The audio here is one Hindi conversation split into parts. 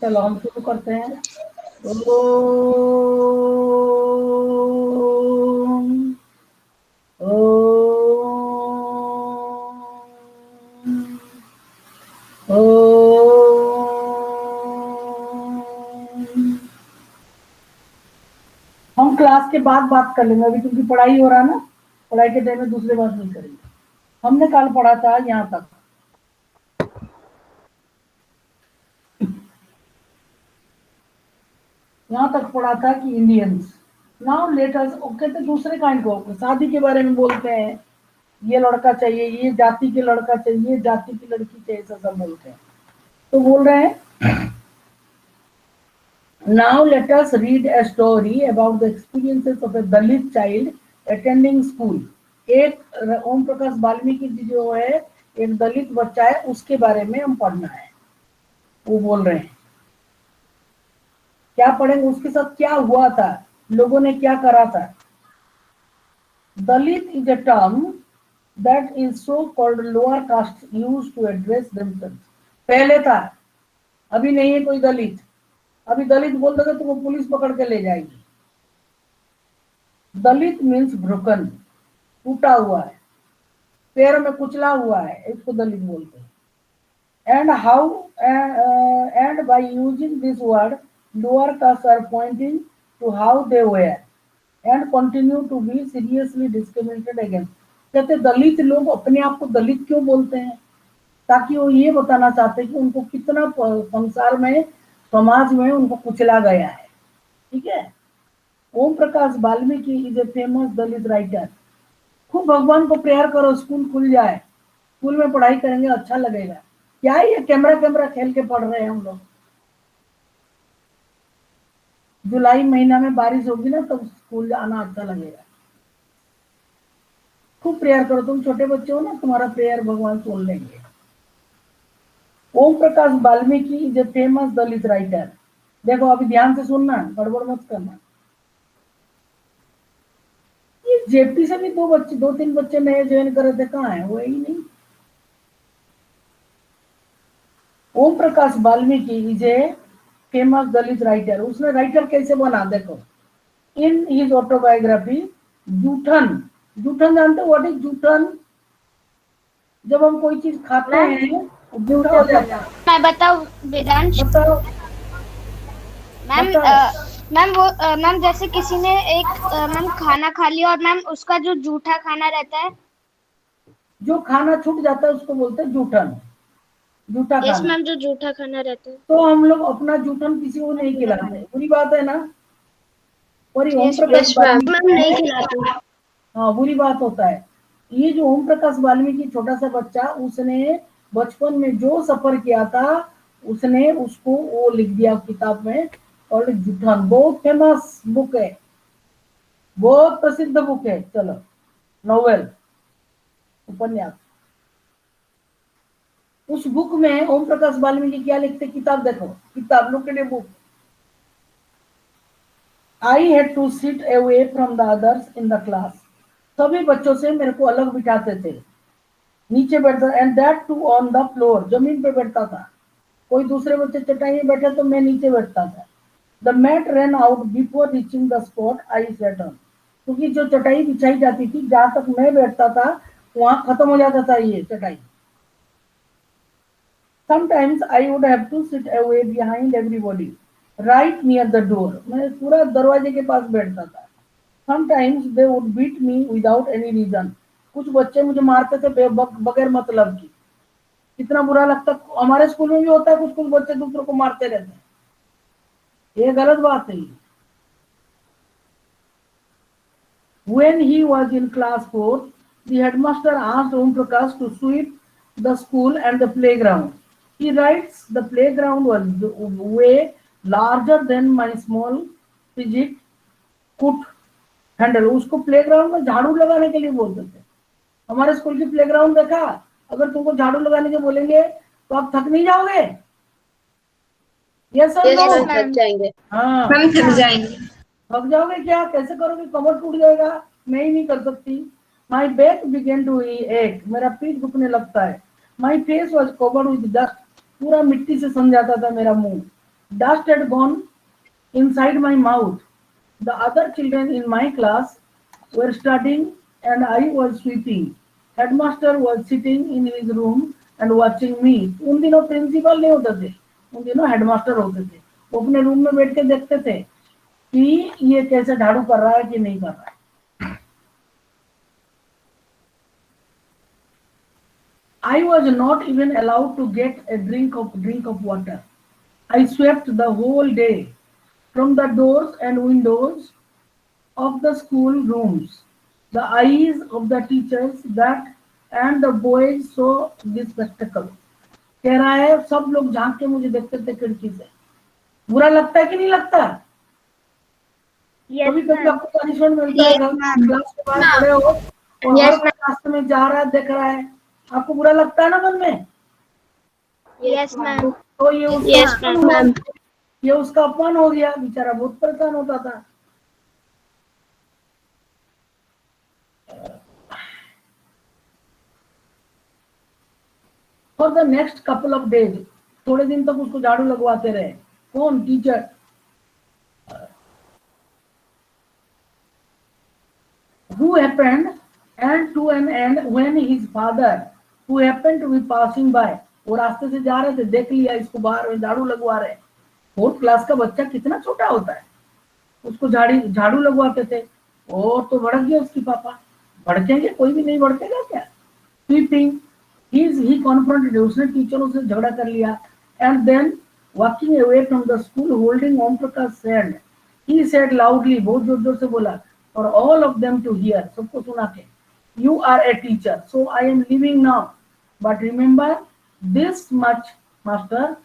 चलो हम शुरू करते हैं। ओम ओम। हम क्लास के बाद बात कर लेंगे, अभी क्योंकि पढ़ाई हो रहा है ना, पढ़ाई के टाइम में दूसरे बात नहीं करेंगे। हमने कल पढ़ा था यहाँ तक, यहाँ तक पढ़ा था कि Indians. Now let us, okay, तो दूसरे काइंड को शादी के बारे में बोलते हैं, ये लड़का चाहिए, ये जाति के लड़का चाहिए, जाति की लड़की चाहिए, ऐसा सब बोलते हैं। तो बोल रहे हैं, now let us read a story about the experiences of a Dalit child attending school। एक ओम प्रकाश वाल्मीकि जी जो है, एक दलित बच्चा है, उसके बारे में हम पढ़ना है। वो बोल रहे हैं क्या पढ़ेंगे, उसके साथ क्या हुआ था, लोगों ने क्या करा था। दलित is a term that is so called lower caste used to address themselves। पहले था, अभी नहीं है कोई दलित। अभी दलित बोल दोगे तो वो पुलिस पकड़ के ले जाएगी। दलित मीन्स ब्रोकन, टूटा हुआ है, पैर में कुचला हुआ है, इसको दलित बोलते हैं। And how and by using this word lower caste are pointing to how they were and continue to be seriously discriminated against. कहते दलित लोग अपने आप को दलित क्यों बोलते हैं, ताकि वो ये बताना चाहते हैं कि उनको कितना संसार में, समाज में उनको कुचला गया है। ठीक है। Om Prakash Valmiki is a famous Dalit writer. खूब भगवान को प्रेयर करो, स्कूल खुल जाए, स्कूल में पढ़ाई करेंगे अच्छा लगेगा। क्या है ये कैमरा कैमरा खेल के पढ़ रहे हैं हम लोग। जुलाई महीना में बारिश होगी ना, तब स्कूल जाना अच्छा लगेगा। खूब प्रेयर करो, तुम छोटे बच्चे हो ना, तुम्हारा प्रेयर भगवान सुन लेंगे। Om Prakash Valmiki is a famous Dalit writer. देखो अभी ध्यान से सुनना, गड़बड़ मत करना। ये जेपी से भी दो तीन बच्चे नए ज्वाइन करे थे, कहाँ है वो, ही नहीं। Om Prakash Valmiki is a famous Dalit writer. उसने राइटर कैसे बना, देखो। इन हिज ऑटोबायोग्राफी जूठन, जूठन जानते हो व्हाट इज जूठन? जब हम कोई चीज खाते मैम हैं तो जूठा हो जाता है। मैं बताऊं वेदांश। बताओ। मैम बताओ। मैम वो मैम जैसे किसी ने एक मैम खाना खा लिया और मैम उसका जो जूठा खाना रहता है। जो खाना छूट जाता है उसको बोलते हैं जूठन, जूठा यस खाना। मैम, जो जूठा खाना रहता है। तो हम लोग अपना जूठन किसी को नहीं खिलाते, बुरी बात है ना। और ये ओम यस प्रकाश यस मैम, मैम वाल्मीकि नहीं है, खिलाती। हाँ बुरी बात होता है। ये जो ओम प्रकाश वाल्मीकि छोटा सा बच्चा, उसने बचपन में जो सफर किया था, उसने उसको वो लिख दिया किताब में। और जुठान बहुत फेमस बुक है, बहुत प्रसिद्ध बुक है। चलो, नोवेल, उपन्यास। उस बुक में ओम प्रकाश वाल्मीकि क्या लिखते, किताब देखो, किताब, look at a book. I had to sit away from the others in the class. सभी बच्चों से मेरे को अलग बिठाते थे, नीचे बैठता, and that too on the floor, जमीन पे बैठता था। कोई दूसरे बच्चे चटाई में बैठे तो मैं नीचे बैठता था। The mat ran out before reaching the spot I sat on. क्योंकि जो चटाई बिछाई जाती थी, जहां तक मैं बैठता था वहां खत्म हो जाता था ये चटाई। Sometimes I would have to sit away behind everybody, right near the door। मैं पूरा दरवाजे के पास बैठता था। Sometimes they would beat me without any reason। कुछ बच्चे मुझे मारते थे बगैर मतलब की। कितना बुरा लगता। हमारे स्कूल में भी होता है, कुछ कुछ बच्चे दूसरों को मारते रहते हैं, ये गलत बात है। When he was in class 4, the headmaster asked Om Prakash to sweep the school and the playground। He writes, the playground was way larger than my small fidget could handle। उसको प्लेग्राउंड में झाड़ू लगाने के लिए बोलते थे। हमारे स्कूल की प्लेग्राउंड देखा, अगर तुमको झाड़ू लगाने के बोलेंगे तो आप थक नहीं जाओगे? यस और यस नो? मैम, थक जाएंगे। हाँ, मैम थक जाएंगे। थक जाओगे क्या, कैसे करोगे, कमर टूट जाएगा। मैं ही नहीं कर सकती। माई बैक बिगेन टू एक, मेरा पीठ दुखने लगता है। My face was covered with dust, पूरा मिट्टी से सन जाता था मेरा मुंह। Dust had gone inside my mouth. The other children in my class were studying and I was sweeping. Headmaster was sitting in his room and watching me. उन दिनों प्रिंसिपल नहीं होते थे, उन दिनों हेडमास्टर होते थे. वो अपने रूम में बैठ के देखते थे कि ये कैसे झाड़ू कर रहा है कि नहीं कर रहा है. I was not even allowed to get a drink of water. I swept the whole day from the doors and windows of the school rooms. The eyes of the teachers that and the boys saw this spectacle. कह रहा है सब लोग झांक के मुझे देखते थे खिड़की से. बुरा लगता है कि नहीं लगता? Yes, कभी कभी ma'am. आपको पनिशमेंट मिलता है, Yes, ma'am. क्लास के बाहर खड़े हो और Yes, हर कोई रास्ते में जा रहा है देख रहा है, आपको बुरा लगता है ना मन में? Yes, ma'am. तो ये उसका Yes, अपमान हुआ, ma'am. ये उसका अपमान हो गया. बेचारा बहुत परेशान होता था. For the next couple of days, थोड़े दिन तक उसको झाड़ू लगवाते रहे. कौन? Teacher. Who happened and to an end when his father, who happened to be passing by, वो रास्ते से जा रहे थे, देख लिया इसको बाहर में झाड़ू लगवा रहे. फोर्थ क्लास का बच्चा कितना छोटा होता है, उसको झाड़ू लगवाते थे. और तो भड़क गया उसकी पापा. भड़केंगे, कोई भी नहीं भड़केगा क्या? स्वीपिंग, he confronted, उसने टीचरों से झगड़ा कर लिया. And then walking away from the school holding Om Prakash's hand, he said loudly, बहुत जोर जोर से बोला, for all of them to hear, सबको सुना के, you are a teacher, so I am leaving now. But remember this much, master,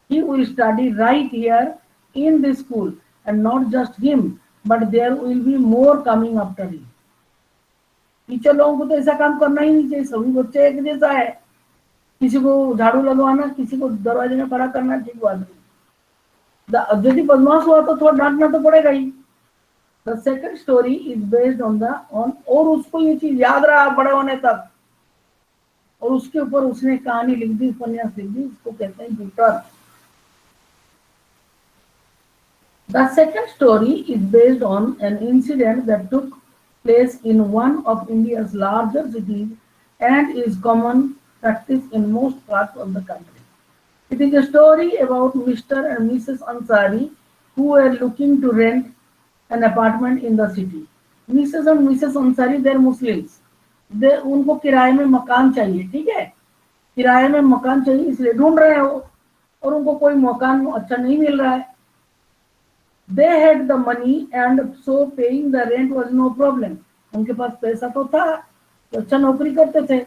he will study right here in this school, and not just him, but there will be more coming after him. Teacher लोगों को तो ऐसा काम करना ही नहीं चाहिए. सभी बच्चे एक जैसा है. किसी को झाड़ू लगवाना, किसी को दरवाजे में खड़ा करना ठीक बात नहीं. यदि बदमाश हुआ तो थोड़ा डांटना तो पड़ेगा ही. The second story is based on और उसको ये चीज याद रहा बड़े होने तक, और उसके ऊपर उसने कहानी लिख दी, उपन्यास लिख दी. इसको कहते हैं tutor. The second story is based on an incident that took place in one of India's larger cities and is common practice in most parts of the country. It is a story about Mr. and Mrs. Ansari who were looking to rent an apartment in the city. Mrs. and Mrs. Ansari, they are Muslims. उनको किराए में मकान चाहिए. ठीक है, किराए में मकान चाहिए इसलिए ढूंढ रहे हो, और उनको कोई मकान अच्छा नहीं मिल रहा है. They had the money and so paying the rent was no problem. उनके पास पैसा तो था, तो अच्छा नौकरी करते थे,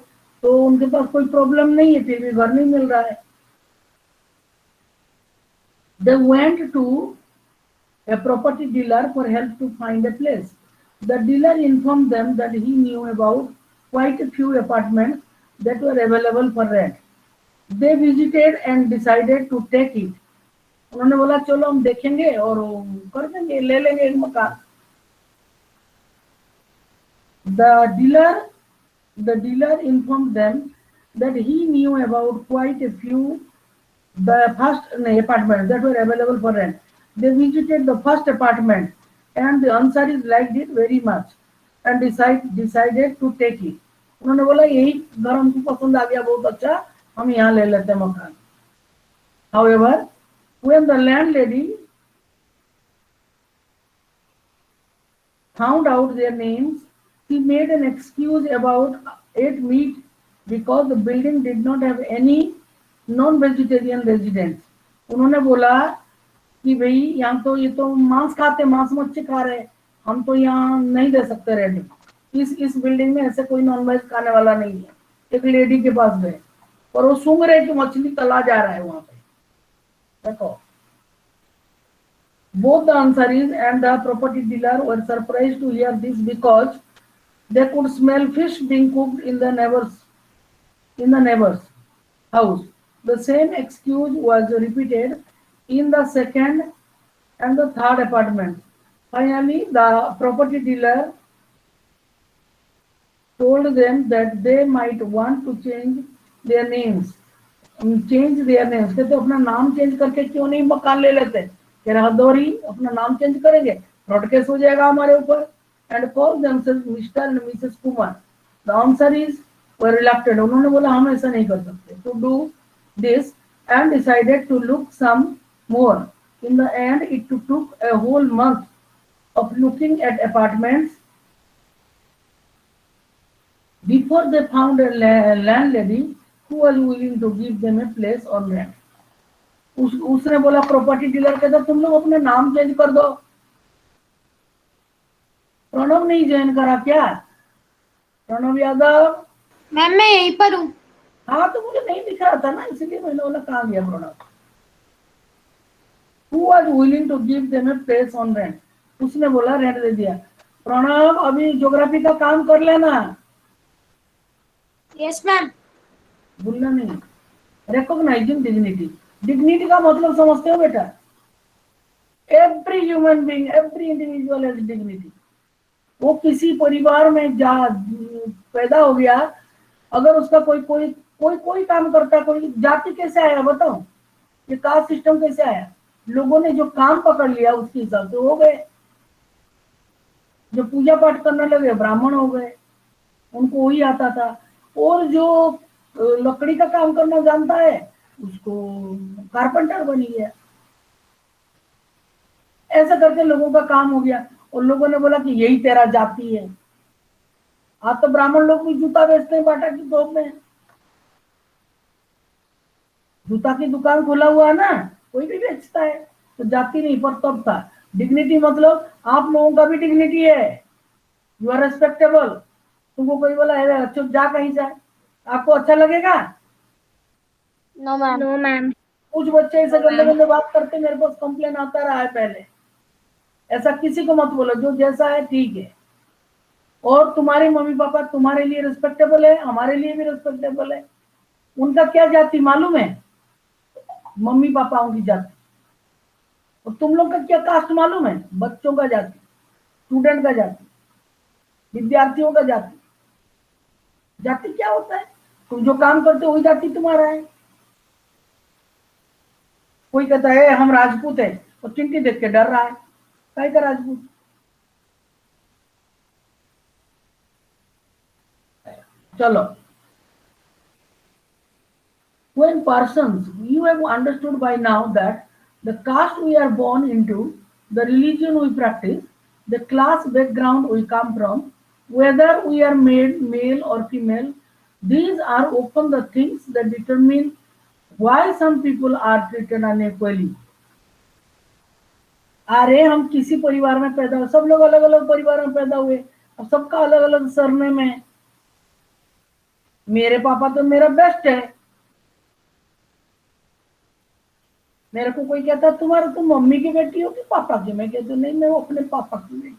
तो उनके पास कोई प्रॉब्लम नहीं है, फिर भी घर नहीं मिल रहा है. They went to a property dealer for help to find a place. The dealer informed them that he knew about quite a few apartments that were available for rent. They visited and decided to take it. उन्होंने बोला चलो हम देखेंगे और कर देंगे, ले लेंगे एक मकान. The dealer informed them that he knew about quite a few apartments that were available for rent. They visited the first apartment and the Ansaris liked it very much and decided to take it. उन्होंने बोला यही घर हमको पसंद आ गया, बहुत अच्छा, हम यहाँ ले लेते हैं मकान. However, when the landlady found out their names, she made an excuse about ate meat because the building did not have any non-vegetarian residents. उन्होंने बोला कि भाई यहाँ तो ये तो मांस खाते, मांस मच्छी खा रहे, हम तो यहाँ नहीं दे सकते रेंट. इस बिल्डिंग में ऐसे कोई नॉन वेज खाने वाला नहीं है. एक लेडी के पास गए और वो सूंघ रहे कि मछली तला जा रहा है वहां पे. देखो, both the Ansaris and the property dealer were surprised to hear this because they could smell fish being cooked in the neighbor's house. The same excuse was repeated in the second and the third apartment. Finally, the property dealer told them that they might want to change their names. Change their names, कहते अपना नाम चेंज करके क्यों नहीं मकान ले लेते, कह रहे हदौरी अपना नाम चेंज करेंगे, फ्रॉड केस हो जाएगा हमारे ऊपर, and call themselves mister and missus Kumar. The answer is were reluctant, उन्होंने बोला हम ऐसा नहीं कर सकते, to do this and decided to look some more. In the end it took a whole month of looking at apartments before they found a landlady who was willing to give them a place on rent. उसने बोला प्रॉपर्टी डीलर कहता तुम लोग अपने नाम चेंज कर दो। प्रणव नहीं ज्वाइन करा क्या? प्रणव यादव। मैम मैं यहीं पर हूँ। हाँ तो मुझे नहीं दिख रहा था ना, इसलिए मैंने बोला कहाँ गया Pranav. Who was willing to give them a place on rent? उसने बोला रेंट दे दिया। प्रणव अभी ज्योग्राफी का काम कर लेना। Yes ma'am. भूलना नहीं। रिकॉग्नाइजिंग डिग्निटी, डिग्निटी का मतलब समझते हो बेटा? Every human being, every individual has dignity. वो किसी परिवार में जा पैदा हो गया, अगर उसका कोई कोई कोई कोई काम करता, कोई जाति कैसे आया बताओ, ये कास्ट सिस्टम कैसे आया? लोगों ने जो काम पकड़ लिया उसके हिसाब से हो गए, जो पूजा पाठ करने लगे ब्राह्मण हो गए, उनको वही आता था। और जो लकड़ी का काम करना जानता है उसको कारपेंटर बन गया। ऐसा करके लोगों का काम हो गया, और लोगों ने बोला कि यही तेरा जाति है। आज तो ब्राह्मण लोग भी जूता बेचते हैं बाटा की तोप में, जूता की दुकान खोला हुआ है ना, कोई भी बेचता है। तो जाति नहीं, पर तब था डिग्निटी, मतलब आप लोगों का भी डिग्निटी है, यू आर रेस्पेक्टेबल। तुमको कोई बोला है चुप जा कहीं से, आपको अच्छा लगेगा? No ma'am. No ma'am. कुछ बच्चे ऐसे गंदे गंदे बात करते, मेरे पास कंप्लेन आता रहा है पहले। ऐसा किसी को मत बोलो, जो जैसा है ठीक है। और तुम्हारे मम्मी पापा तुम्हारे लिए रिस्पेक्टेबल है, हमारे लिए भी रिस्पेक्टेबल है। उनका क्या जाति मालूम है? मम्मी पापाओं की जाति। और तुम लोग का क्या कास्ट मालूम है? बच्चों का जाति, स्टूडेंट का जाति, विद्यार्थियों का जाति। जाति क्या होता है? तुम जो काम करते हो वही जाति तुम्हारा है। कोई कहता है हम राजपूत है, और चिंटी देख के डर रहा है, काय का राजपूत? चलो, when persons, you have understood by now that the caste we are born into, the religion we practice, the class background we come from, whether we are made male or female, these are often the things that determine why some people are treated unequally. अरे हम किसी परिवार में पैदा हुए, सब लोग अलग अलग परिवार में पैदा हुए, अब सबका अलग अलग सरनेम है। मेरे पापा तो मेरा बेस्ट है, मेरे को कोई कहता तुम्हारा तुम मम्मी की बेटी हो कि पापा की, मैं कहती नहीं मैं अपने पापा की बेटी।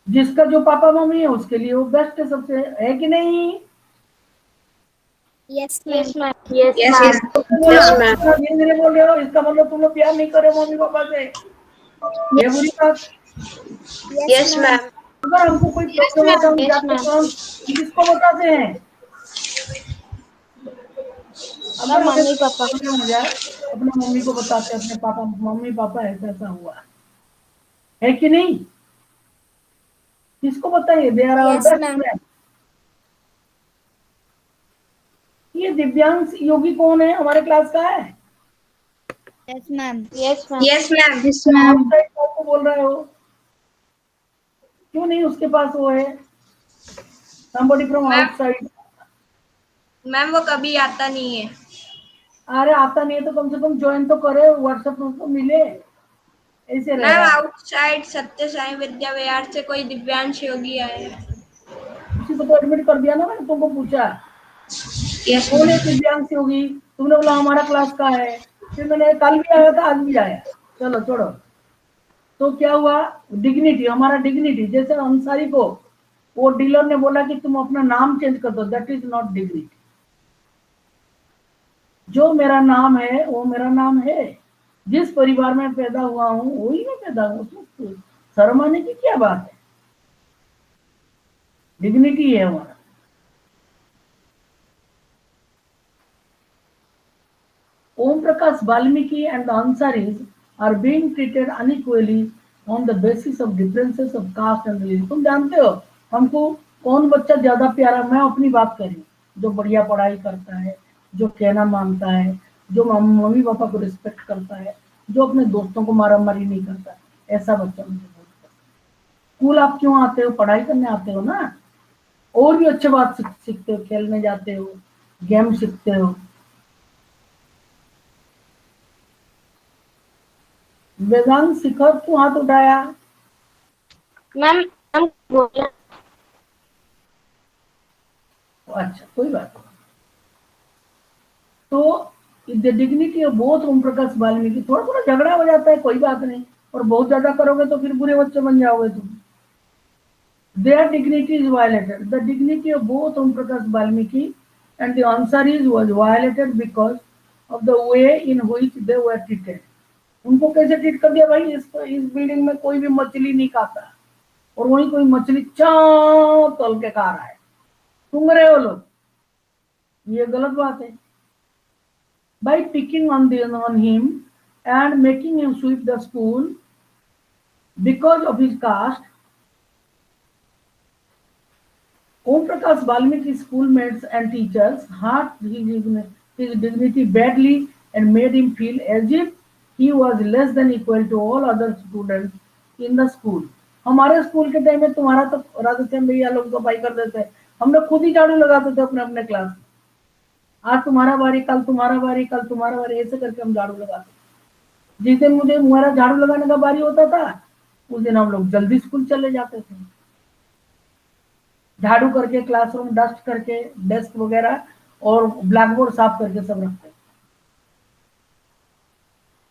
जिसका जो पापा मम्मी है उसके लिए वो बेस्ट है सबसे, है कि नहीं? Yes ma'am. Yes ma'am. धीरे बोल रहे हो, इसका मतलब तुम लोग प्यार नहीं कर रहे मम्मी पापा से, ये बुरी बात। Yes ma'am. अगर हमको कोई प्रॉब्लम होता है जाते तो हम किसको बताते हैं? अगर हमें मम्मी पापा। प्रॉब्लम हो जाए अपने मम्मी को बताते हैं, अपने पापा, मम्मी पापा ऐसा ऐसा हुआ है कि नहीं? किसको बताइए? They are our best friend. ये दिव्यांश योगी कौन है? हमारे क्लास का है? Yes ma'am. Yes ma'am. Outside को बोल रहे हो, क्यों नहीं उसके पास वो है? somebody from outside। मैम वो कभी आता नहीं है। अरे आता नहीं है तो कम से कम ज्वाइन तो करे, व्हाट्सएप में तो मिले, ऐसे रह मैम रहा है। आउटसाइड सत्य साई विद्या विहार से कोई दिव्यांश योगी आए हैं। उसी को तो एडमिट कर दिया ना, मैंने तुमको पूछा यस कौन है दिव्यांश योगी, तुमने बोला हमारा क्लास का है, फिर मैंने कल भी आया था आज भी आया। चलो छोड़ो। तो क्या हुआ? डिग्निटी, हमारा डिग्निटी, जैसे अंसारी को वो डीलर ने बोला कि तुम अपना नाम चेंज कर दो, दैट इज नॉट डिग्निटी। जो मेरा नाम है वो मेरा नाम है, जिस परिवार में पैदा हुआ हूँ वही में पैदा हूँ, उसमें शर्म आने की क्या बात है? डिग्निटी है हमारा। Om Prakash Valmiki and the Ansaris are being treated unequally on the basis of differences of caste and religion. तुम जानते हो हमको कौन बच्चा ज्यादा प्यारा? मैं अपनी बात करी, जो बढ़िया पढ़ाई करता है, जो कहना मानता है, जो मम्मी पापा को रिस्पेक्ट करता है, जो अपने दोस्तों को मारा मारी नहीं करता, ऐसा बच्चा मुझे बहुत पसंद है। स्कूल आप क्यों आते हो? पढ़ाई करने आते हो ना, और भी अच्छे बात सीखते हो, खेलने जाते हो, गेम सीखते हो। वेदांत शिखर क्यों हाथ उठाया? मैम बोलिए। अच्छा, कोई बात नहीं। तो द डिग्निटी ऑफ बोथ ओम प्रकाश वाल्मीकि, थोड़ा थोड़ा झगड़ा हो जाता है, कोई बात नहीं, और बहुत ज्यादा करोगे तो फिर बुरे बच्चे बन जाओगे तुम। Their dignity is violated. The dignity of both Om Prakash Valmiki and the Ansaris was violated because of the way in which they were treated. उनको कैसे ट्रीट कर दिया भाई? इस बिल्डिंग में कोई भी मछली नहीं खाता, और वहीं कोई मछली चाँ तोल के खा रहा है, सूंघ रहे हो लोग, ये गलत बात है। By picking on him and making him sweep the school because of his caste, Om Prakash Valmiki's schoolmates and teachers hurt his dignity badly and made him feel as if he was less than equal to all other students in the school. हमारे स्कूल के टाइम में तुम्हारा तो राधेश्याम भैया लोग सफाई कर देते हैं, हम लोग खुद ही झाड़ू लगाते थे अपने अपने क्लास में। आज तुम्हारा बारी, कल तुम्हारा बारी, कल तुम्हारा बारी, ऐसे करके हम झाड़ू लगाते। जिस दिन मुझे हमारा झाड़ू लगाने का बारी होता था, उस दिन हम लोग जल्दी स्कूल चले जाते थे, झाड़ू करके, क्लासरूम डस्ट करके, डेस्क वगैरह और ब्लैक बोर्ड साफ करके सब रखते।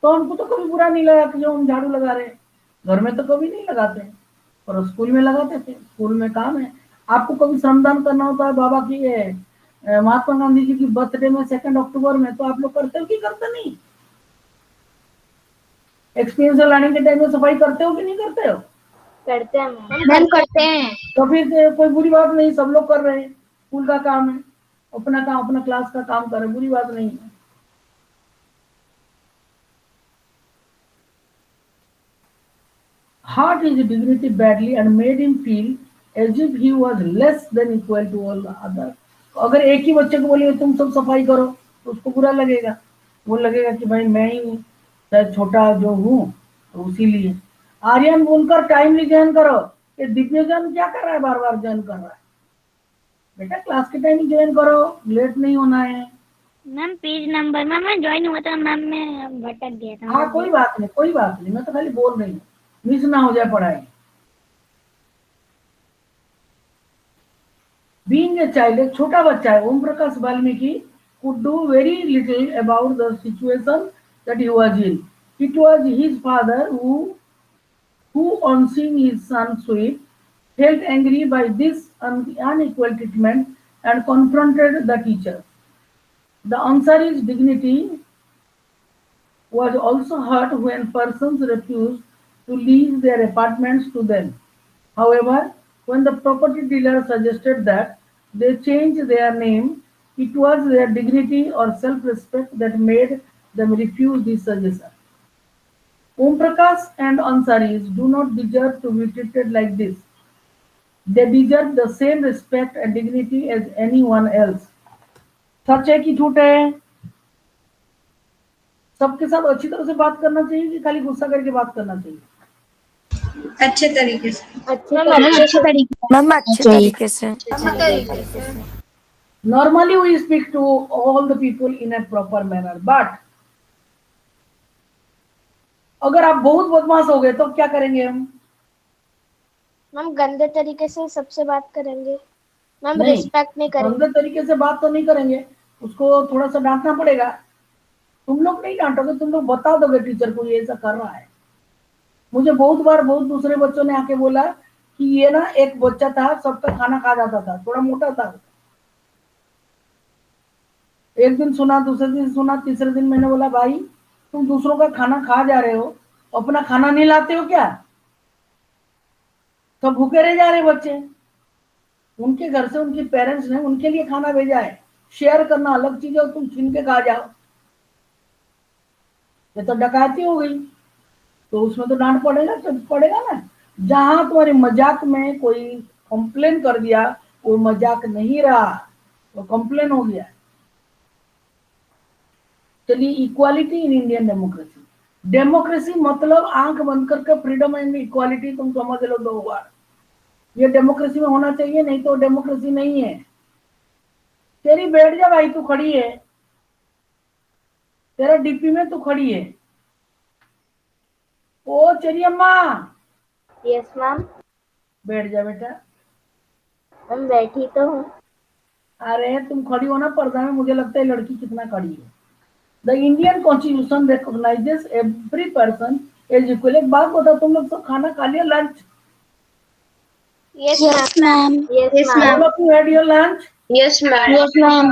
तो हमको तो कभी बुरा नहीं लगा कि जो हम झाड़ू लगा रहे। घर में तो कभी नहीं लगाते, पर स्कूल में लगाते थे, स्कूल में काम है। आपको कभी श्रमदान करना होता है बाबा की, महात्मा गांधी जी की बर्थडे में 2 अक्टूबर में, तो आप लोग करते हो कि करते नहीं? एक्सपीरियंस लाने के टाइम में सफाई करते हो कि नहीं करते हो? करते हैं मैम, करते हैं। तो फिर कोई बुरी बात नहीं, सब लोग कर रहे हैं, स्कूल का काम है, अपना काम, अपना क्लास का काम कर रहे, बुरी बात नहीं है। Hurt his dignity badly and made him feel as if he was less than equal to all the other. अगर एक ही बच्चे को बोलिए तुम सब सफाई करो तो उसको बुरा लगेगा, वो लगेगा कि भाई मैं ही शायद छोटा जो हूँ, तो इसीलिए। आर्यन बोलकर टाइमली ज्वाइन करो। ये दिग्विजन क्या कर रहा है, बार बार ज्वाइन कर रहा है? बेटा क्लास के टाइम ज्वाइन करो, लेट नहीं होना है। मैम पेज नंबर में मैं ज्वाइन हुआ था मैम, मैं भटक गया था। हाँ कोई बात नहीं, कोई बात नहीं, मैं तो खाली बोल रही हूँ, मिस ना हो जाए पढ़ाई। Being a child, एक छोटा बच्चा है, Om Prakash Valmiki could do very little about the situation that he was in. It was his father who on seeing his son sweep, felt angry by this unequal treatment and confronted the teacher. The Ansari's dignity was also hurt when persons refused to lease their apartments to them. However, when the property dealer suggested that they change their name, it was their dignity or self-respect that made them refuse this suggestion. Om Prakash and Ansaris do not deserve to be treated like this. They deserve the same respect and dignity as anyone else. सच है कि झूठ है? सबके साथ अच्छी तरह से बात करना चाहिए कि खाली गुस्सा करके बात करना चाहिए? अच्छे तरीके से। अच्छे तरीके से। Normally we speak to all the people in a proper manner, but अगर आप बहुत बदमाश हो गए तो क्या करेंगे हम? मैम गंदे तरीके से सबसे बात करेंगे मैम, नहीं, रिस्पेक्ट नहीं करेंगे। गंदे तरीके से बात तो नहीं करेंगे, उसको थोड़ा सा डांटना पड़ेगा। तुम लोग नहीं डांटोगे, तुम लोग बता दोगे टीचर को ये ऐसा कर रहा है। मुझे बहुत बार बहुत दूसरे बच्चों ने आके बोला कि ये ना एक बच्चा था, सबका खाना खा जाता था, थोड़ा मोटा था। एक दिन सुना, दूसरे दिन सुना, तीसरे दिन मैंने बोला भाई तुम दूसरों का खाना खा जा रहे हो, अपना खाना नहीं लाते हो क्या? तो भूखे रह जा रहे बच्चे, उनके घर से उनके पेरेंट्स ने उनके लिए खाना भेजा है। शेयर करना अलग चीज है, तुम छीन के खा जाओ। ये तो डकैती हो गई, तो उसमें तो डांट पड़ेगा, तो पड़ेगा ना। जहां तुम्हारे मजाक में कोई कंप्लेन कर दिया, वो मजाक नहीं रहा, वो कंप्लेन हो गया। चलिए, equality in Indian democracy. Democracy मतलब आंख बंद करके फ्रीडम एंड इक्वालिटी, तुम समझ लो 2 बार। ये डेमोक्रेसी में होना चाहिए, नहीं तो डेमोक्रेसी नहीं है। तेरी बैठ जा भाई, तू खड़ी है, तेरा डीपी में तू खड़ी है। ओ चली अम्मा, यस मैम। बैठ जा बेटा। मैम बैठी तो हूँ। अरे तुम खड़ी हो ना पर्दा में, मुझे लगता है लड़की कितना खड़ी है। The Indian constitution recognises every person as equal. एक बात बताओ, तुम लोग सब खाना खा लिया, lunch? Yes ma'am. Yes All ma'am. of you had your lunch? Yes ma'am. Yes ma'am.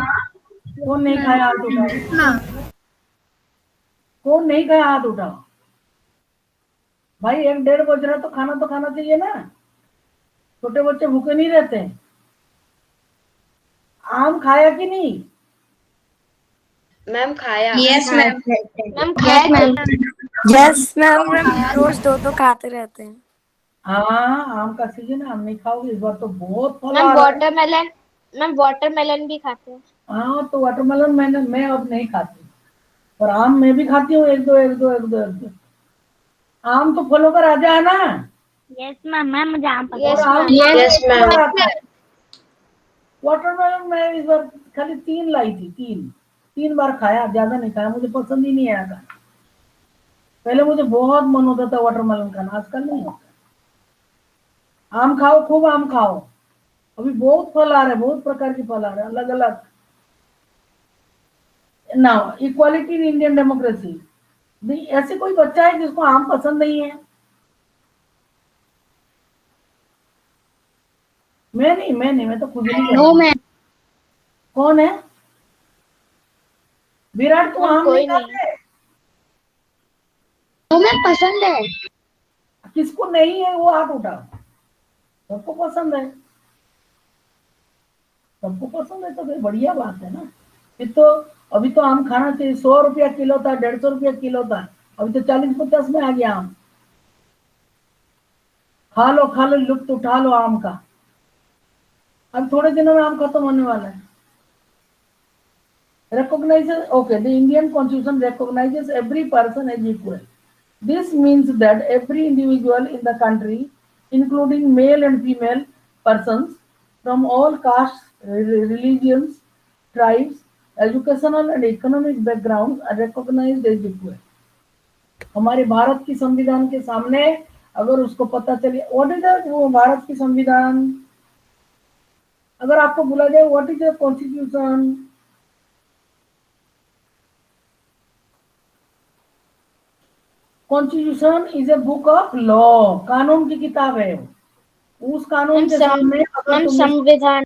कौन नहीं खाया हाथ उठाओ। कौन नहीं खाया हाथ उठाओ। भाई 1-1:30 बज रहा, तो खाना चाहिए ना। छोटे बच्चे भूखे नहीं रहते। आम खाया कि नहीं? मैम खाया। Yes ma'am. मैम खाया मैम। यस मैम, रोज 2-2 खाते रहते हैं। हाँ, आम का सीजन है, आम नहीं खाओगे इस बार तो बहुत फल मैम आ रहा है। वाटरमेलन भी खाते हैं। हाँ, तो वाटरमेलन मैं अब नहीं खाती, पर आम मैं भी खाती हूँ, एक दो एक दो एक दो एक दो। आम तो फलों का राजा है ना। Yes ma'am. मैम मुझे आम और पसंद आम है। Yes ma'am. वाटरमेलन मैं इस बार खाली 3 लाई थी, 3 बार खाया, ज्यादा नहीं खाया, मुझे पसंद ही नहीं आया था। पहले मुझे बहुत मन होता था वाटरमेलन खाना, आजकल नहीं होता। आम खाओ, खूब आम खाओ। अभी बहुत फल आ रहे हैं, बहुत प्रकार के फल आ रहे हैं, अलग अलग। Now equality in Indian democracy. ऐसे कोई बच्चा है जिसको आम पसंद नहीं है? मैं तो खुद ही नहीं नो करती। मैम। कौन है? विराट, तू आम नहीं कोई नहीं। खाते? नो मैम पसंद है। किसको नहीं है वो हाथ उठाओ। सबको पसंद है, सबको पसंद है, तो फिर बढ़िया बात है ना। फिर तो अभी तो आम खाना चाहिए। 100 रुपया किलो था, 150 रुपया किलो था, अभी तो 40-50 में आ गया आम। खा लो, लुत्फ उठा लो आम का। अब थोड़े दिनों में आम खत्म होने वाला है। Recognizes, okay, the Indian Constitution recognizes every person as equal. This means that every individual in the country, including male and female persons from all castes, religions, tribes, educational and economic backgrounds, are recognized as equal. हमारे भारत की संविधान के सामने अगर उसको पता चले व्हाट इज वो भारत की संविधान, अगर आपको बोला जाए what is the constitution, constitution is a book of law, कानून की किताब है। उस कानून के सामने अगर मैम तुमने, संविधान।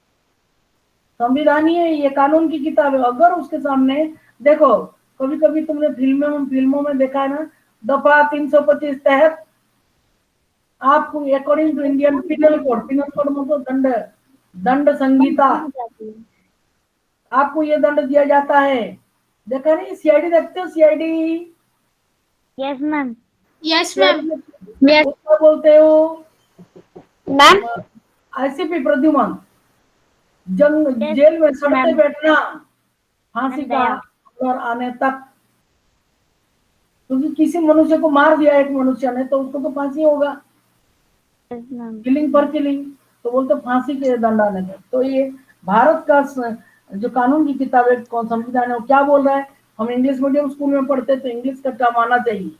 संविधान ही है ये, कानून की किताब है, अगर उसके सामने देखो, कभी कभी तुमने फिल्मों में देखा है ना, दफा 325 तहत आपको according to Indian penal code मतलब दंड संहिता, आपको ये दंड दिया जाता है। देखा नहीं? सीआईडी देखते हो? CID, yes ma'am. Yes ma'am. क्या बोलते हो मैम आईसीपी? प्रद्युमन, जेल में सड़ते बैठना, फांसी का और आने तक। क्योंकि किसी मनुष्य को मार दिया एक मनुष्य ने, तो उसको तो फांसी होगा, किलिंग पर किलिंग, तो बोलते फांसी के दंड आने तक। तो ये भारत का जो कानून की किताब है, कौन संविधान है, वो क्या बोल रहा है? हम इंग्लिश मीडियम स्कूल में पढ़ते, तो इंग्लिश का टर्म आना चाहिए,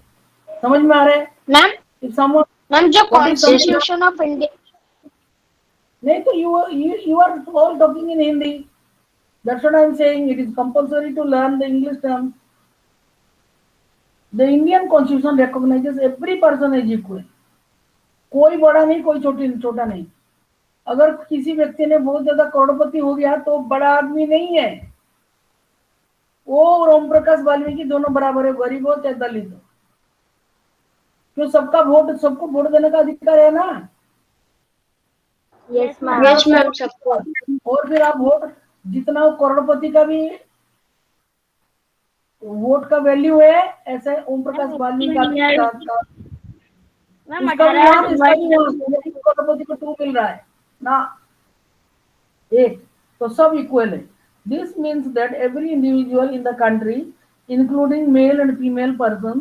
समझ में आ रहा है? मैम मैम जो कॉन्स्टिट्यूशन ऑफ इंडिया, नहीं तो you are all talking in Hindi. That's what I am saying. It is compulsory to learn the English term. The Indian Constitution recognizes every person as equal. कोई बड़ा नहीं, कोई छोटा नहीं। अगर किसी व्यक्ति ने बहुत ज्यादा करोड़पति हो गया तो बड़ा आदमी नहीं है वो, और ओम प्रकाश वाल्मीकि दोनों बराबर है, गरीब हो चाहे दलित हो। क्यों? सबको वोट देने का अधिकार है ना। यस मैम सबको। और फिर आप वोट जितना हो, करोड़पति का भी वोट का वैल्यू है, ऐसे ओम प्रकाश वाल्मीकि का मैम उसका भी 18 1 इसका भी 1, करोड़पति को 2 मिल रहा है ना, एक, तो सब इक्वल है। This means that every individual in the country including male and female person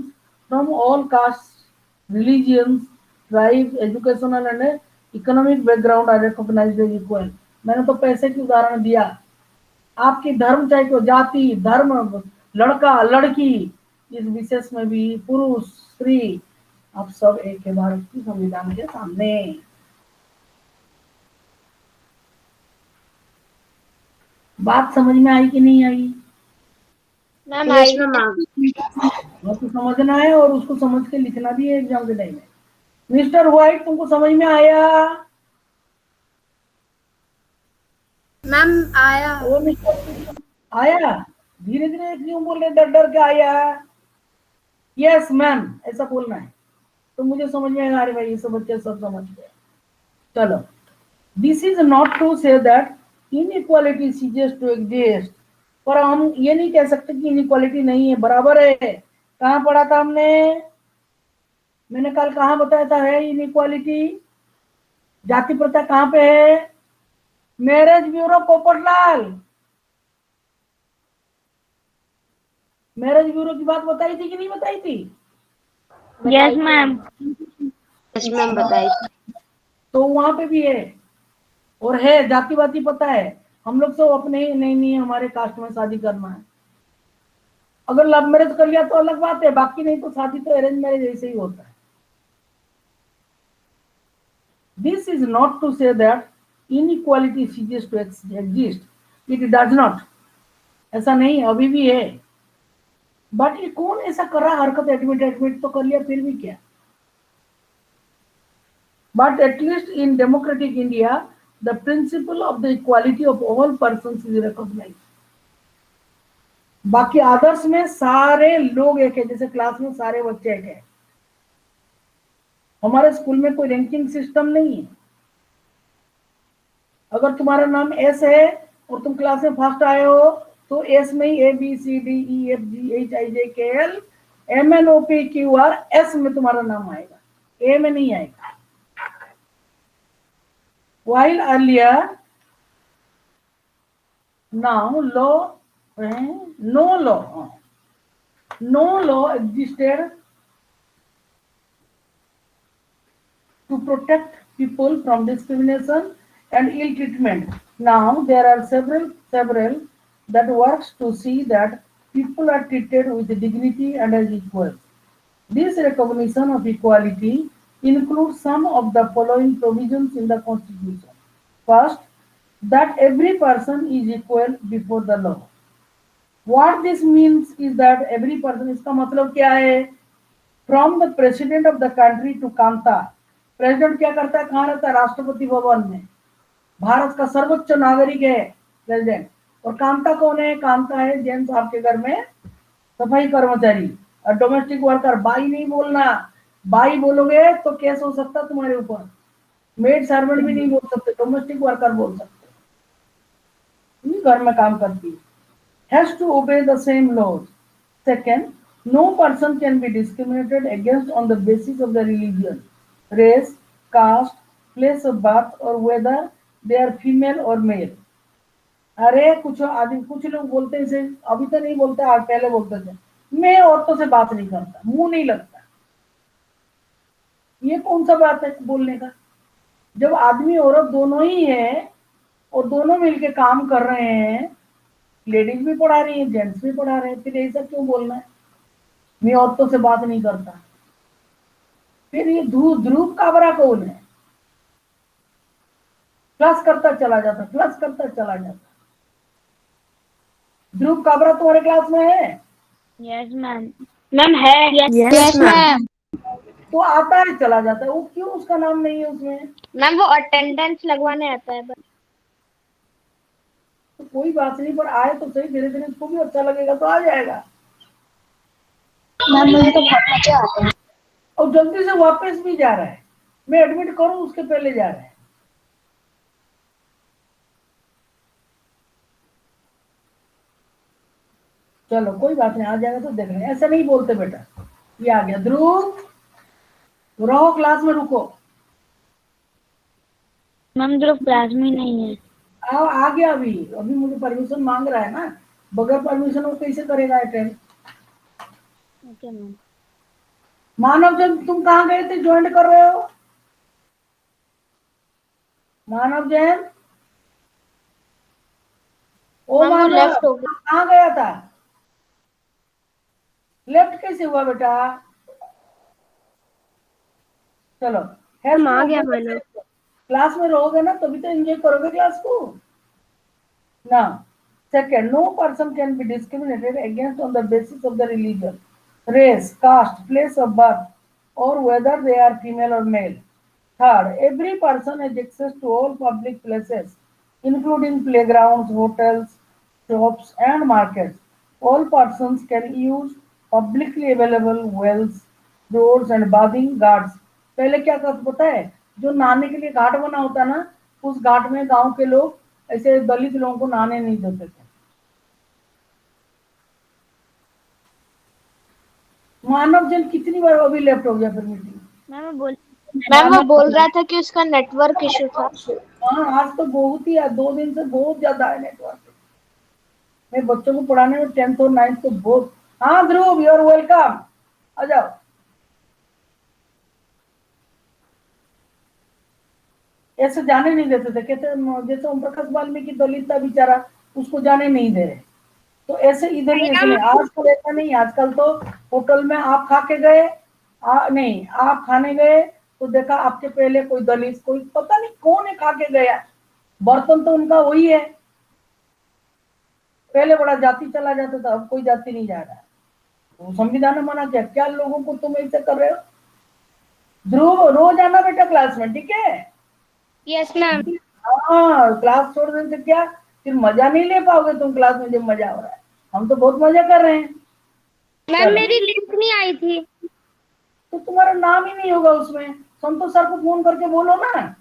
from all caste, religions, tribes, educational and economic background are recognised as equal. मैंने तो पैसे की उदाहरण दिया, आपकी धर्म चाहे तो जाति धर्म, लड़का लड़की, इस विशेष में भी पुरुष स्त्री, आप सब एक है भारत की संविधान के सामने। बात समझ में आई कि नहीं आई? मैम यस आई। मैम। आपको समझना है और उसको समझ के लिखना भी है एग्जाम के टाइम में। मिस्टर व्हाइट, तुमको समझ में आया? मैम आया। ओ मिस्टर आया? धीरे धीरे क्यों बोल रहे, डर डर के आया? यस मैम, ऐसा बोलना है तो मुझे समझ में आएगा, अरे भाई ये सब बच्चे सब समझ गए। चलो, this is not to say that inequality ceases to exist, पर हम ये नहीं कह सकते कि इनइक्वालिटी नहीं है, बराबर है। कहाँ पढ़ा था हमने? मैंने कल कहाँ बताया था है इनइक्वालिटी? जाति प्रथा कहाँ पे है? Marriage bureau Popatlal, marriage bureau की बात बताई थी कि नहीं बताई थी? Yes ma'am. यस मैम बताइए। तो वहां पे भी है, और है जाति वाति पता है। हम लोग तो अपने ही नहीं नहीं हमारे कास्ट में शादी करना है, अगर लव मैरिज कर लिया तो अलग बात है, बाकी नहीं तो शादी तो अरेंज मैरिज ऐसे ही होता है। This is not to say that inequality ceases to exist, it does not, ऐसा नहीं, अभी भी है। बट ये कौन ऐसा कर रहा है हरकत, एडमिट एडमिट तो कर लिया फिर भी क्या। But at least in democratic India the principle of the equality of all persons is recognised. बाकी आदर्श में सारे लोग एक है, जैसे क्लास में सारे बच्चे एक है। हमारे स्कूल में कोई रैंकिंग सिस्टम नहीं है। अगर तुम्हारा नाम एस है और तुम क्लास में फर्स्ट आए हो तो एस में ही ABCDEFGHIJKL MNOPQR, एस में तुम्हारा नाम आएगा, ए में नहीं आएगा। While earlier, now no law existed to protect people from discrimination and ill treatment. Now there are several that works to see that people are treated with dignity and as equals. This recognition of equality includes some of the following provisions in the Constitution. First, that every person is equal before the law. What this means is that every person, इसका मतलब क्या है? From the president of the country to Kanta, president क्या करता है, कहाँ रहता है? राष्ट्रपति भवन में। भारत का सर्वोच्च नागरिक है प्रेसिडेंट। और कांता कौन है? कांता है जेम्स आपके घर में सफाई कर्मचारी। और डोमेस्टिक वर्कर, बाई नहीं बोलना, बाई बोलोगे तो केस हो सकता है तुम्हारे ऊपर। मेड सर्वेंट भी नहीं बोल सकते, डोमेस्टिक वर्कर बोल सकते, घर में काम करती है। Has to obey the same laws. Second, no person can be discriminated against on the basis of the religion, race, caste, place of birth, or whether they are female or male. अरे कुछ आदमी, कुछ लोग बोलते हैं इसे, अभी तो नहीं बोलते, आज पहले बोलते थे, मैं औरतों से बात नहीं करता, मुंह नहीं लगता। ये कौन सा बात है बोलने का? जब आदमी औरत दोनों ही है और दोनों मिलके काम कर रहे हैं, लेडीज भी पढ़ा रही है जेंट्स भी पढ़ा रहे हैं, फिर ऐसा क्यों बोलना है मैं औरतों से बात नहीं करता? फिर ये ध्रुव काबरा कौन है? प्लस करता चला जाता, प्लस करता चला जाता। ध्रुव काबरा तुम्हारे क्लास में है? Yes ma'am. मैम है। Yes ma'am. तो आता है चला जाता है, वो क्यों उसका नाम नहीं है उसमें? मैम वो अटेंडेंस लगवाने आता है बस। तो कोई बात नहीं, पर आए तो सही, धीरे धीरे उसको भी अच्छा लगेगा तो आ जाएगा। मैम मुझे तो बहुत मजे आते हैं। और जल्दी से वापस भी जा रहा है, मैं एडमिट करूं उसके पहले जा रहा है। चलो कोई बात नहीं, आ जाएगा तो देख लेंगे। ऐसा नहीं बोलते बेटा। ये आ गया ध्रुव, रहो क्लास में, रुको। मैम ध्रुव क्लास में नहीं है। आओ, आ गया अभी। अभी मुझे परमिशन मांग रहा है ना, बगैर परमिशन वो कैसे करेगा attend. Okay ma'am. Manav Jain, तुम कहाँ गए थे, ज्वाइन कर रहे हो? मानव जैन, ओ मैम वो मानव, लेफ्ट हो गया। कहाँ गया था? लेफ्ट कैसे हुआ बेटा? चलो, मैम आ गया मैंने। क्लास में रहोगे ना तभी तो एंजॉय करोगे क्लास को ना। Second, no person can be discriminated against on the basis of the religion, race, caste, place of birth, or whether they are female or male. Third, every person has access to all public places, including playgrounds, hotels, shops, and markets. All persons can use publicly available wells, roads, and bathing ghats. पहले क्या करते पता है, जो नहाने के लिए घाट बना होता ना, उस घाट में गांव के लोग ऐसे दलित लोगों को नहाने नहीं देते थे। मानव जन कितनी बार अभी लेफ्ट हो गया फिर मीटिंग। मैम वो बोल रहा था कि उसका नेटवर्क इशू था। हाँ, आज तो बहुत ही है, 2 दिन से बहुत ज्यादा है नेटवर्क। मैं बच्चों को पढ़ाने में 10th और 9th को बहुत। हाँ ध्रुव, यू आर वेलकम, आ जाओ। ऐसे जाने नहीं देते थे, कहते जैसे ओम प्रकाश वाल्मीकि दलित था बेचारा, उसको जाने नहीं दे रहे। तो ऐसे इधर भी ऐसे नहीं, आजकल ऐसा नहीं। आजकल तो होटल में आप खा के गए, नहीं आप खाने गए तो देखा आपके पहले कोई दलित, कोई पता नहीं कौन है खा के गया, बर्तन तो उनका वही है। पहले बड़ा जाति चला जाता था, अब कोई जाति नहीं जा रहा है। तो संविधान ने मना किया, क्या लोगों को तुम ऐसे कर रहे हो? ध्रुव, रोज आना बेटा क्लास में, ठीक है? Yes ma'am. हाँ, क्लास छोड़ देने से क्या फिर मजा नहीं ले पाओगे तुम क्लास में, जब मजा हो रहा है। हम तो बहुत मजा कर रहे हैं। मैम मेरी लिंक नहीं आई थी। तो तुम्हारा नाम ही नहीं होगा उसमें। संतोष सर को फोन करके बोलो ना,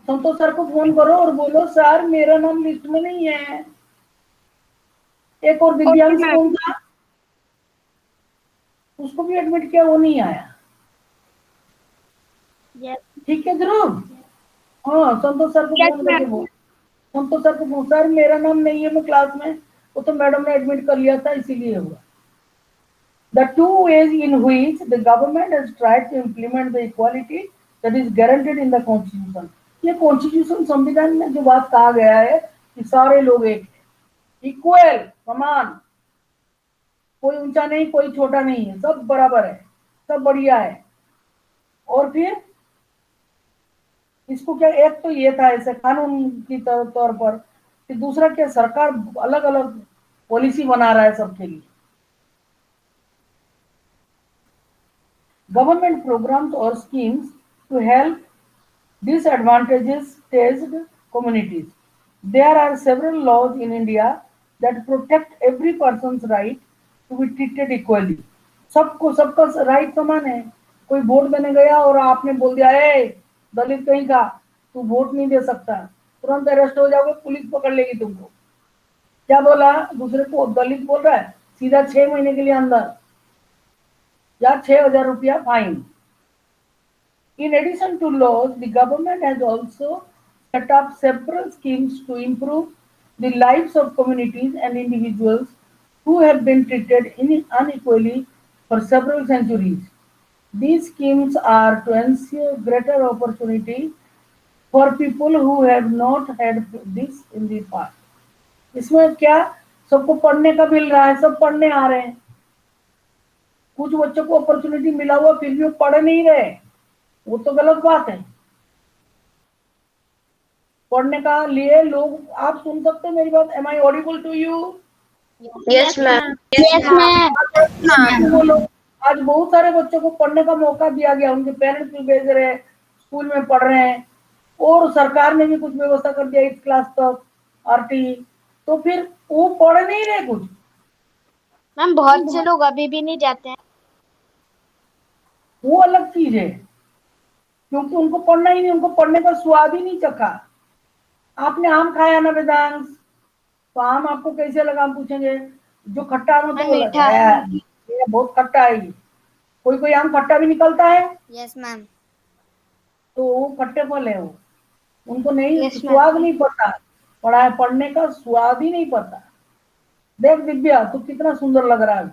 संतोष सर को फोन करो और बोलो सर मेरा नाम लिस्ट में नहीं है। एक और दिव्यांश कौन था, उसको भी एडमिट किया, वो नहीं आया। ठीक है ध्रुव, हाँ संतोष सर को फोन करके बोलो। संतोष सर को फोन, सर मेरा नाम नहीं है मैं क्लास में, वो तो मैडम ने एडमिट कर लिया था इसीलिए हुआ। The two ways in which the government has tried to implement the equality that is guaranteed in the constitution. ये कॉन्स्टिट्यूशन, संविधान में जो बात कहा गया है कि सारे लोग एक है, इक्वल, समान, कोई ऊंचा नहीं कोई छोटा नहीं है, सब बराबर है, सब बढ़िया है। और फिर इसको क्या, एक तो ये था ऐसे कानून की तौर पर, कि दूसरा क्या, सरकार अलग अलग पॉलिसी बना रहा है सबके लिए। Government programs or schemes to help disadvantaged communities. There are several laws in India that protect every person's right to be treated equally. सबको सबका राइट समान है। कोई वोट देने गया और आपने बोल दिया ए दलित कहीं का, तू वोट नहीं दे सकता, तुरंत अरेस्ट हो जाओगे, पुलिस पकड़ लेगी तुमको। क्या बोला, दूसरे को दलित बोल रहा है, सीधा 6 महीने के लिए अंदर या 6,000 रुपया fine. In addition to laws, the government has also set up several schemes to improve the lives of communities and individuals who have been treated unequally for several centuries. These schemes are to ensure greater opportunity for people who have not had this in the past. इसमें क्या, सबको पढ़ने का मिल रहा है, सब पढ़ने आ रहे हैं। कुछ बच्चों को अपॉर्चुनिटी मिला हुआ फिर भी वो पढ़ नहीं रहे, वो तो गलत बात है। पढ़ने का लिए लोग, आप सुन सकते हैं मेरी बात? Am I audible to you? Yes ma'am. Yes ma'am. बोलो। आज बहुत सारे बच्चों को पढ़ने का मौका दिया गया, उनके पेरेंट्स भी भेज रहे हैं, स्कूल में पढ़ रहे हैं, और सरकार ने भी कुछ व्यवस्था कर दिया 8th क्लास तक आरटी। तो फिर वो पढ़ नहीं रहे कुछ। मैम बहुत से लोग अभी भी नहीं जाते हैं। वो अलग चीज है, क्योंकि उनको पढ़ना ही नहीं, उनको पढ़ने का स्वाद ही नहीं चखा। आपने आम खाया ना वेदांश? तो आम आपको कैसे लगा, हम पूछेंगे। जो खट्टा आम होता है वो मीठा। लगता है ये बहुत खट्टा है ये। कोई कोई आम खट्टा भी निकलता है, यस मैम। तो वो खट्टे फल है वो, उनको नहीं यस मैम। स्वाद नहीं पता, पढ़ने का स्वाद ही नहीं पता। देख दिव्या तू कितना सुंदर लग रहा है,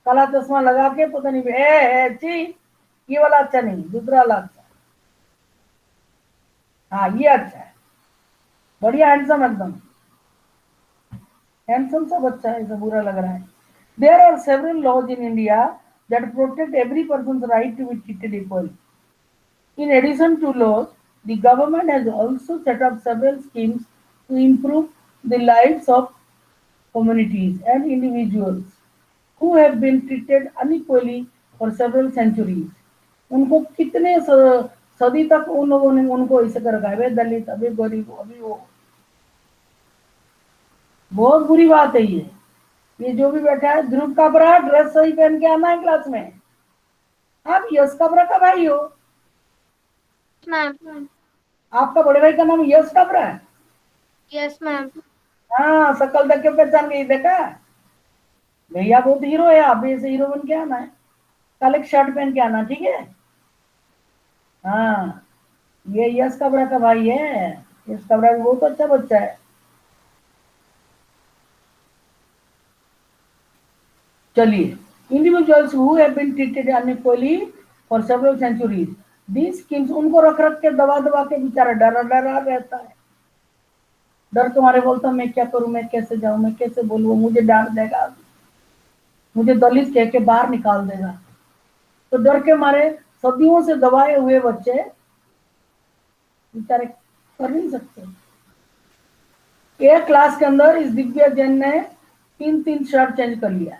काला चश्मा लगा के, पता नहीं छी, ये वाला अच्छा नहीं, दूसरा वाला अच्छा। हाँ ये अच्छा है, बढ़िया हैंडसम, एकदम हैंडसम सा बच्चा है, ऐसा बुरा लग रहा है। There are several laws in India that protect every person right to be treated equally. In addition to laws, the government has also set up several schemes to improve the lives of communities and individuals who have been treated unequally for several centuries. उनको कितने सदी तक उन लोगों ने उनको ऐसे कर रखा है, अभी दलित, अभी गरीब, अभी वो। बहुत बुरी बात है ये जो भी बैठा है। ध्रुव काबरा ड्रेस सही पहन के आना है क्लास में। आप यश काबरा का भाई हो? मैम। आपका बड़े भाई का नाम यश काबरा है? Yes ma'am. हाँ, शकल देख के पहचान गई, देखा भैया बहुत हीरो है, आप भी ऐसे हीरो बन के आना है। कल एक शर्ट पहन के आना, ठीक है? हाँ, ये यश काबरा का भाई है। यश काबरा भी बहुत अच्छा बच्चा है। चलिए, individuals who have been treated unequally for several centuries, these schemes, उनको रख रख के दबा दबा के बेचारा डरा डरा रहता है। डर तुम्हारे बोलता मैं क्या करूं, मैं कैसे जाऊं, मैं कैसे बोलूं, मुझे डांट देगा, मुझे दलित कह के बाहर निकाल देगा। तो डर के मारे सदियों से दबाए हुए बच्चे बेचारे कर नहीं सकते। एक क्लास के अंदर इस दिव्या जैन ने 3-3 शर्ट चेंज कर लिया।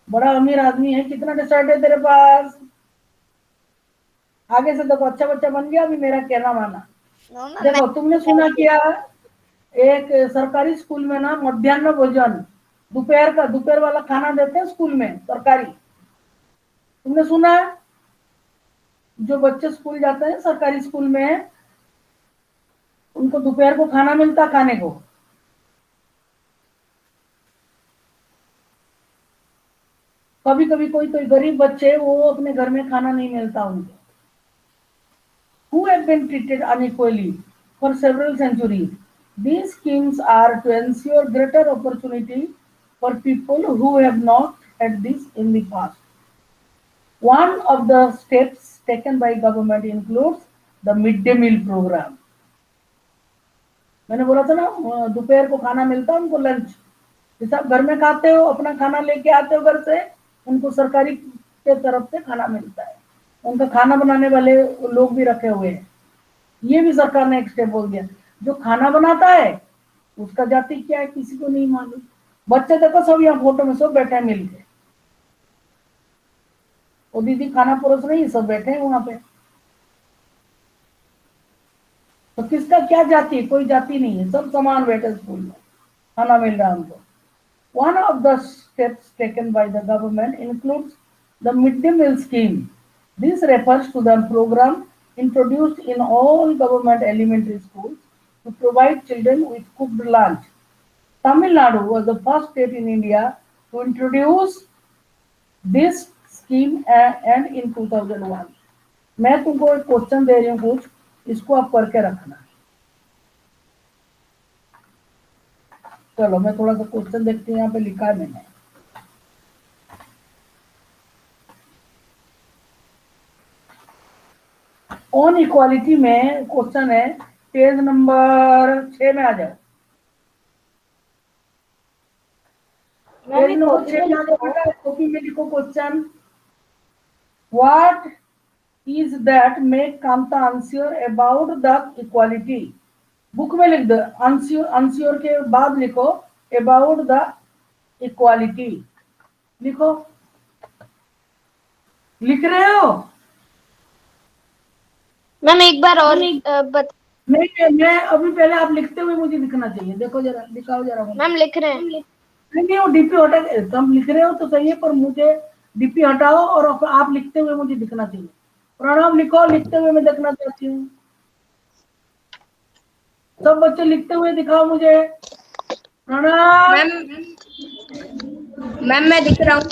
बड़ा अमीर आदमी है, कितना शर्ट है तेरे पास? आगे से देखो, अच्छा बच्चा बन गया, अभी मेरा कहना माना। देखो, तुमने सुना क्या, एक सरकारी स्कूल में ना मध्याह्न भोजन, दोपहर वाला खाना देते हैं स्कूल में सरकारी। तुमने सुना है? जो बच्चे स्कूल जाते हैं सरकारी स्कूल में, उनको दोपहर को खाना मिलता खाने को। कभी कभी कोई कोई गरीब बच्चे, वो अपने घर में खाना नहीं मिलता उनको, who have been treated unequally for several centuries. These schemes are to ensure greater opportunity for people who have not had this in the past. One of the steps taken by government includes the midday meal program. मैंने बोला था ना, दोपहर को खाना मिलता है उनको, लंच। जैसे आप घर में खाते हो, अपना खाना लेके आते हो घर से, उनको सरकारी के तरफ से खाना मिलता है। उनका खाना बनाने वाले लोग भी रखे हुए हैं। ये भी सरकार ने एक स्टेप बोल दिया, जो खाना बनाता है उसका जाति क्या है किसी को नहीं मालूम। बच्चे देखो सब यहाँ फोटो में सब बैठे हैं मिलके, वो दीदी खाना परोस रही है, सब बैठे हैं वहां पे। तो किसका क्या जाति? कोई जाति नहीं है, सब समान बैठे स्कूल में, खाना मिल रहा है उनको। One of the steps taken by the government includes the midday meal scheme. This refers to the program introduced in all government elementary schools to provide children with cooked lunch. Tamil Nadu was the first state in India to introduce this scheme and in 2001. मैं तुमको एक क्वेश्चन दे रही हूँ कुछ, इसको आप करके रखना। चलो मैं थोड़ा सा क्वेश्चन देखती हूँ, यहाँ पे लिखा है मैंने। ऑन इक्वालिटी में क्वेश्चन है, पेज नंबर 6 में आ जाओ। पेज नंबर 6 में आ जाओ बेटा, कॉपी में लिखो question. What is that make Kanta answer about the equality? Book में लिख दो, आंसर के बाद लिखो अबाउट द इक्वालिटी। लिखो, लिख रहे हो? मैम एक बार और नहीं, मैं अभी पहले आप लिखते हुए मुझे दिखना चाहिए। देखो जरा, दिखाओ जरा। मैम लिख रहे हैं। नहीं, वो डीपी हटा, तुम लिख रहे हो तो सही है, पर मुझे डीपी हटाओ और आप लिखते हुए मुझे दिखना चाहिए। प्रणव लिखो, लिखते हुए मैं देखना चाहती हूँ। सब बच्चे लिखते हुए दिखाओ मुझे। प्रणव, मैम मैम मैं दिख रहा हूँ।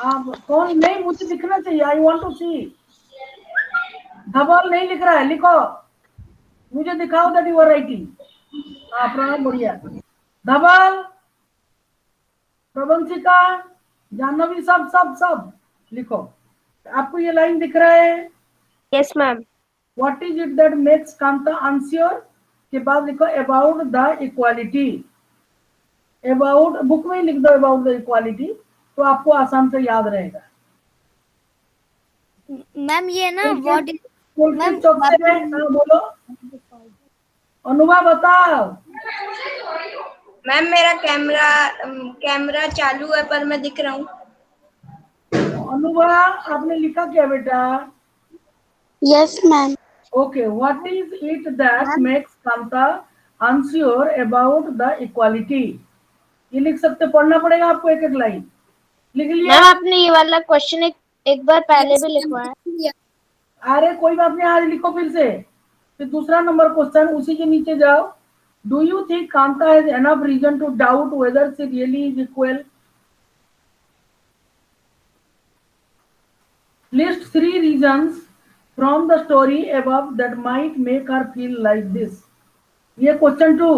आप कौन? नहीं, मुझे दिखना चाहिए, आई वांट टू सी। धवल नहीं लिख रहा है, लिखो, मुझे दिखाओ दैट यू आर राइटिंग। हाँ प्रणव, बढ़िया। धवल, प्रबंशिका, जाह्नवी, सब सब सब लिखो। आपको ये लाइन दिख रहा है? Yes ma'am. What is it that makes Kanta unsure के बाद लिखो about the equality. About book में ही लिख दो अबाउट द इक्वालिटी, तो आपको आसान से याद रहेगा। मैम ये ना व्हाट पुलकित चौक से है, हाँ, बोलो अनुभव, बताओ। मैम मेरा कैमरा चालू है पर मैं दिख रहा हूँ। अनुभव, आपने लिखा क्या बेटा? Yes ma'am. Okay, what is it that makes Kanta unsure about the equality? ये लिख सकते, पढ़ना पड़ेगा आपको एक एक लाइन। लिख लिया? मैम आपने ये वाला क्वेश्चन एक बार पहले भी लिखवाया। अरे कोई बात नहीं, आज लिखो फिर से। फिर दूसरा नंबर क्वेश्चन, उसी के नीचे जाओ। Do you think Kanta has enough reason to doubt whether she really is equal? List 3 reasons from the story above that might make her feel like this. ये क्वेश्चन 2।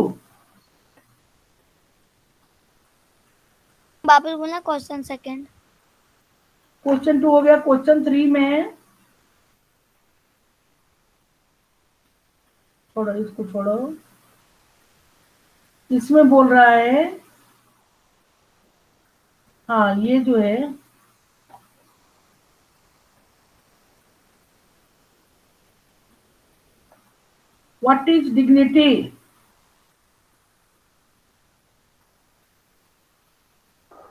वापस बोलना क्वेश्चन सेकंड। क्वेश्चन 2 हो गया। क्वेश्चन 3 में, छोड़ो इसको, छोड़ो। इसमें बोल रहा है, हाँ ये जो है, व्हाट इज डिग्निटी?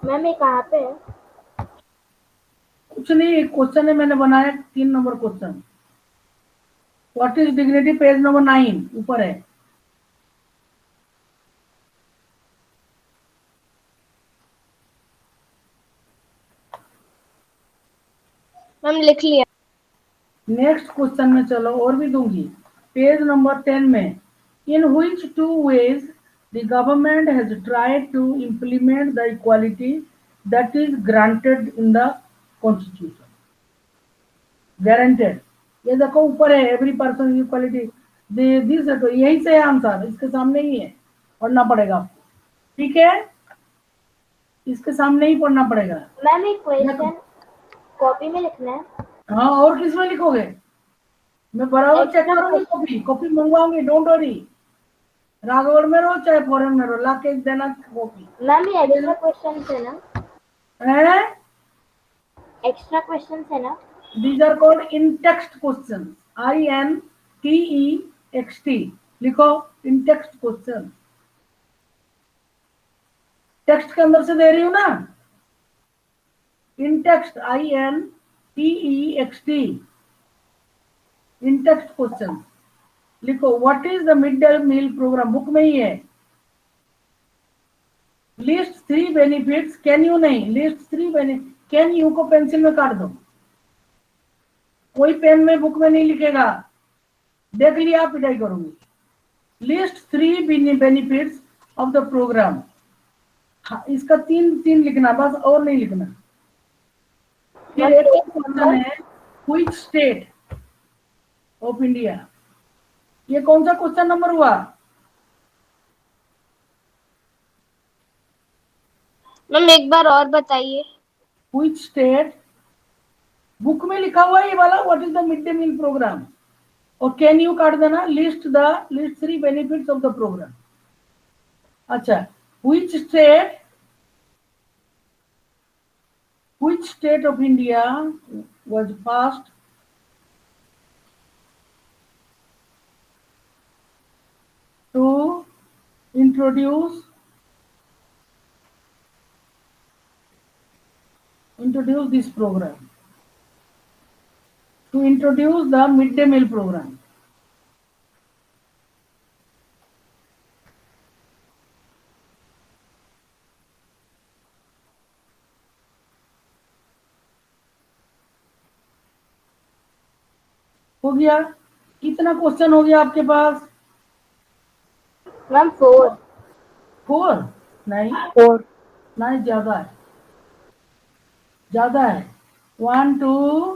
मैम ये कहाँ पे है? कुछ नहीं, एक क्वेश्चन है, मैंने बनाया 3 number question. What is dignity, page number 9 ऊपर है। मैम लिख लिया। नेक्स्ट क्वेश्चन में चलो, और भी दूंगी। पेज नंबर 10 में, in which 2 ways the government has tried to implement the equality that is granted in the constitution? Guaranteed, ये देखो ऊपर है, एवरी पर्सन इक्वालिटी दिस है, तो यही से है आंसर, इसके सामने ही है, पढ़ना पड़ेगा आपको। ठीक है, इसके सामने ही पढ़ना पड़ेगा। मैम एक क्वेश्चन कॉपी में लिखना है? हाँ, और किस में लिखोगे? मैं बराबर चेक करूंगी, कॉपी कॉपी मंगवाऊंगी, डोंट वरी। राघवगढ़ में रहो चाहे फॉरेन में रहो, ला के देना कॉपी। मैम ये एक्स्ट्रा क्वेश्चन है ना? है, एक्स्ट्रा क्वेश्चन है ना? These are called in text question, INTEXT लिखो, इन टेक्स्ट क्वेश्चन। टेक्स्ट के अंदर से दे रही हूँ ना, in text, INTEXT, in text question लिखो। What is the mid day meal programme, book में ही है। लिस्ट 3 बेनिफिट्स, कैन यू नहीं, लिस्ट 3 बेनिफिट, कैन यू को पेंसिल में काट दो, कोई पेन में बुक में नहीं लिखेगा, देख लिया, पिटाई करूंगी। List 3 benefits of the programme, इसका 3 लिखना बस, और नहीं लिखना। फिर एक क्वेश्चन है, व्हिच स्टेट ऑफ इंडिया, ये कौन सा क्वेश्चन नंबर हुआ? मैम एक बार और बताइए। व्हिच स्टेट, बुक में लिखा हुआ है ये वाला, what is the mid day meal program, और कैन यू काट देना, list 3 benefits of the program. अच्छा, which state of India was first to introduce this program, to introduce the midday meal program? हो गया? कितना क्वेश्चन हो गया आपके पास? मैम 4। 4 नहीं, 4 नहीं ज्यादा है, ज्यादा है। 1 2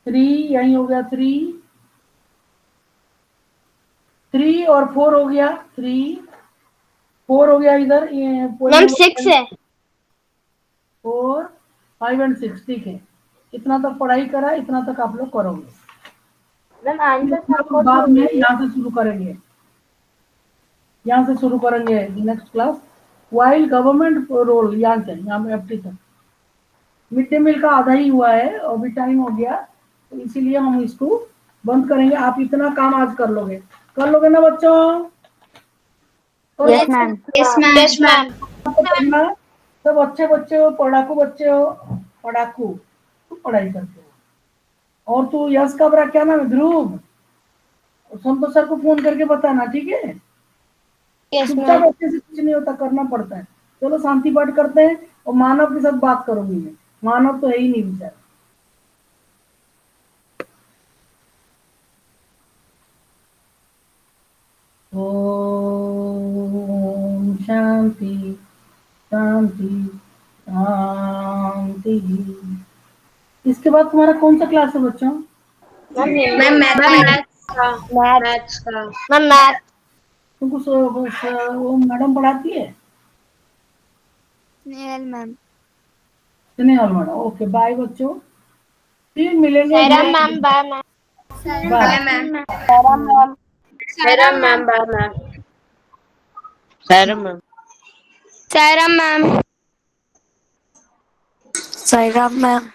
3, यही हो गया 3, 3 और 4 हो गया, 3 4 हो गया इधर, ये मैम 6 है। 4 5 एंड 6, ठीक है। इतना तक पढ़ाई करा, इतना तक आप लोग करोगे। मैम आंसर बाद में यहाँ से शुरू करेंगे, यहाँ से शुरू करेंगे next class. While government role, यहाँ से यहाँ में FT तक। मिड डे मील का आधा ही हुआ है, अभी टाइम हो गया, तो इसीलिए हम इसको बंद करेंगे। आप इतना काम आज कर लोगे ना बच्चों? Yes ma'am. Yes ma'am. पढ़ना, सब अच्छे बच्चे हो, पढ़ाकू बच्चे हो, पढ़ाकू, तुम पढ़ाई करते हो। और तू यश का बड़ा क्या नाम है, ध्रुव, संतोष सर को फोन करके बताना, ठीक है? यस चुपचाप मैम। अच्छे से कुछ नहीं होता, करना पड़ता है। चलो शांति पाठ करते हैं, और मानव के साथ बात करूंगी मैं। मानव तो है ही नहीं बेचारा। ओम शांति शांति शांति। इसके बाद तुम्हारा कौन सा क्लास है बच्चों? मैम मैथ्स का। Ma'am math. तुमको वो मैडम पढ़ाती है? Snehal ma'am. Snehal madam, okay. Bye बच्चों, फिर मिलेंगे। Sairam ma'am, bye ma'am. Bye. Ma'am Sairam ma'am. Sairam ma'am bye ma'am. Sairam ma'am. Sairam ma'am. Sairam ma'am.